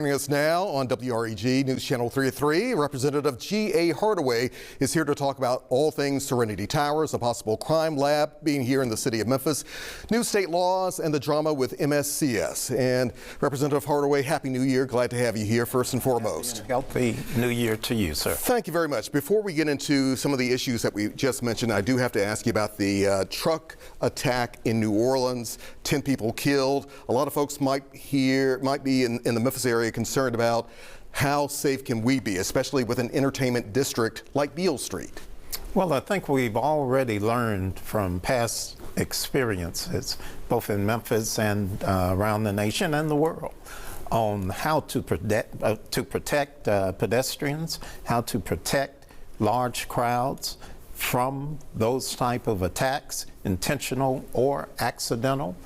Joining us now on WREG News Channel 303, Representative G.A. Hardaway is here to talk about all things Serenity Towers, a possible crime lab being here in the city of Memphis, new state laws, and the drama with MSCS. And Representative Hardaway, Happy New Year. Glad to have you here first and foremost. Healthy New Year to you, sir. Thank you very much. Before we get into some of the issues that we just mentioned, I do have to ask you about the truck attack in New Orleans. 10 people killed. A lot of folks might be in the Memphis area concerned about how safe can we be, especially with an entertainment district like Beale Street. Well, I think we've already learned from past experiences, both in Memphis and around the nation and the world, on how to protect pedestrians, how to protect large crowds from those type of attacks, intentional or accidental.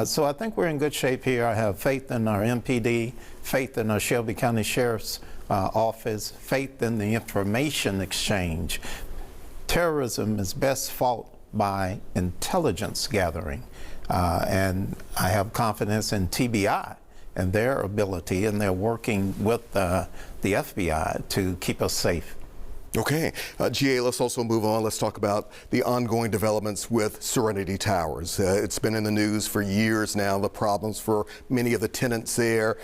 So I think we're in good shape here. I have faith in our MPD, faith in our Shelby County Sheriff's Office, faith in the information exchange. Terrorism is best fought by intelligence gathering, and I have confidence in TBI and their ability, and they're working with the FBI to keep us safe. Okay, GA, let's also move on. Let's talk about the ongoing developments with Serenity Towers. It's been in the news for years now, the problems for many of the tenants there.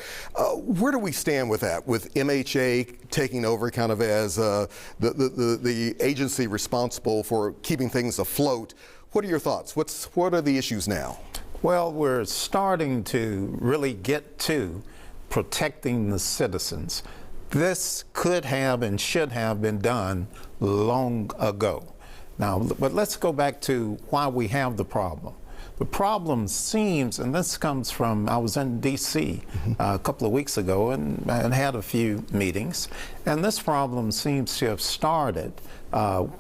Where do we stand with that, with MHA taking over kind of as the agency responsible for keeping things afloat? What are your thoughts? What are the issues now? Well, we're starting to really get to protecting the citizens. This could have and should have been done long ago. Now, but let's go back to why we have the problem. The problem seems, and this comes from, I was in D.C. A couple of weeks ago and had a few meetings, and this problem seems to have started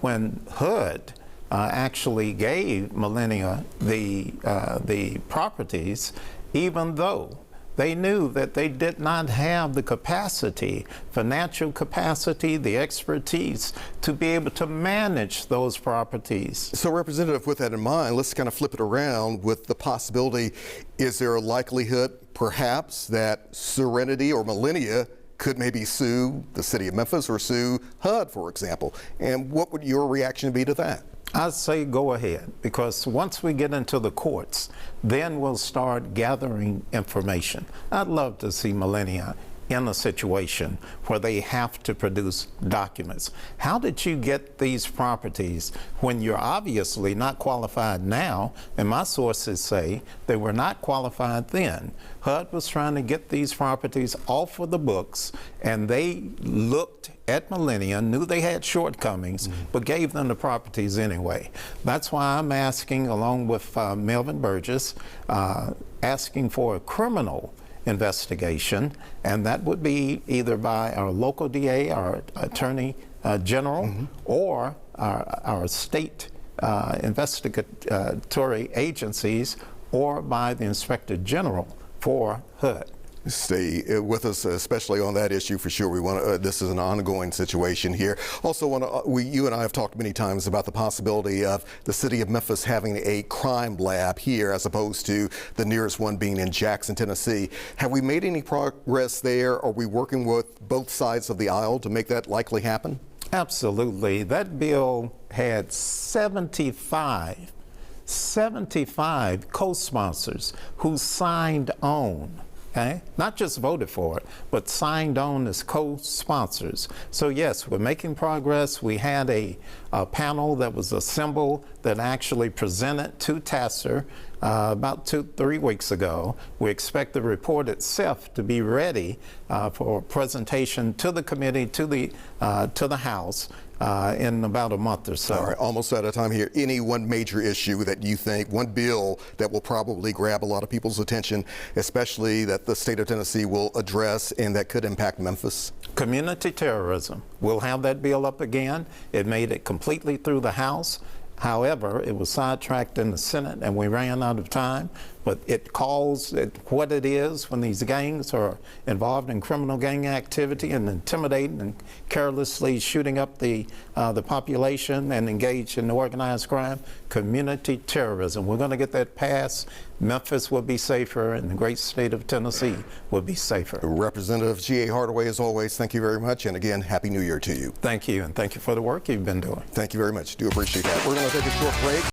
when HUD actually gave Millennia the properties, even though they knew that they did not have the capacity, financial capacity, the expertise to be able to manage those properties. So, Representative, with that in mind, let's kind of flip it around with the possibility, is there a likelihood perhaps that Serenity or Millennia could maybe sue the city of Memphis or sue HUD, for example? And what would your reaction be to that? I'd say go ahead, because once we get into the courts, then we'll start gathering information. I'd love to see Millennia in a situation where they have to produce documents. How did you get these properties when you're obviously not qualified now? And my sources say they were not qualified then. HUD was trying to get these properties off of the books, and they looked at Millennia, knew they had shortcomings, but gave them the properties anyway. That's why I'm asking, along with Melvin Burgess, asking for a criminal investigation, and that would be either by our local DA, our Attorney General, or our state investigatory agencies, or by the Inspector General for HUD. Stay with us, especially on that issue for sure. We want this is an ongoing situation here. Also, you and I have talked many times about the possibility of the city of Memphis having a crime lab here, as opposed to the nearest one being in Jackson, Tennessee. Have we made any progress there? Are we working with both sides of the aisle to make that likely happen? Absolutely. That bill had 75 co-sponsors who signed on. Okay? Not just voted for it, but signed on as co-sponsors. So yes, we're making progress. We had a panel that was assembled that actually presented to TASER about 2-3 weeks ago. We expect the report itself to be ready for presentation to the committee, to the House, in about a month or so. All right, almost out of time here. Any one major issue that you think, one bill that will probably grab a lot of people's attention, especially that the state of Tennessee will address and that could impact Memphis? Community terrorism. We'll have that bill up again. It made it completely through the House. However, it was sidetracked in the Senate and we ran out of time. but it calls it what it is when these gangs are involved in criminal gang activity and intimidating and carelessly shooting up the population and engage in organized crime. Community terrorism. We're going to get that passed. Memphis will be safer, and the great state of Tennessee will be safer. Representative G.A. Hardaway, as always, thank you very much. And again, Happy New Year to you. Thank you, and thank you for the work you've been doing. Thank you very much. Do appreciate that. We're going to take a short break.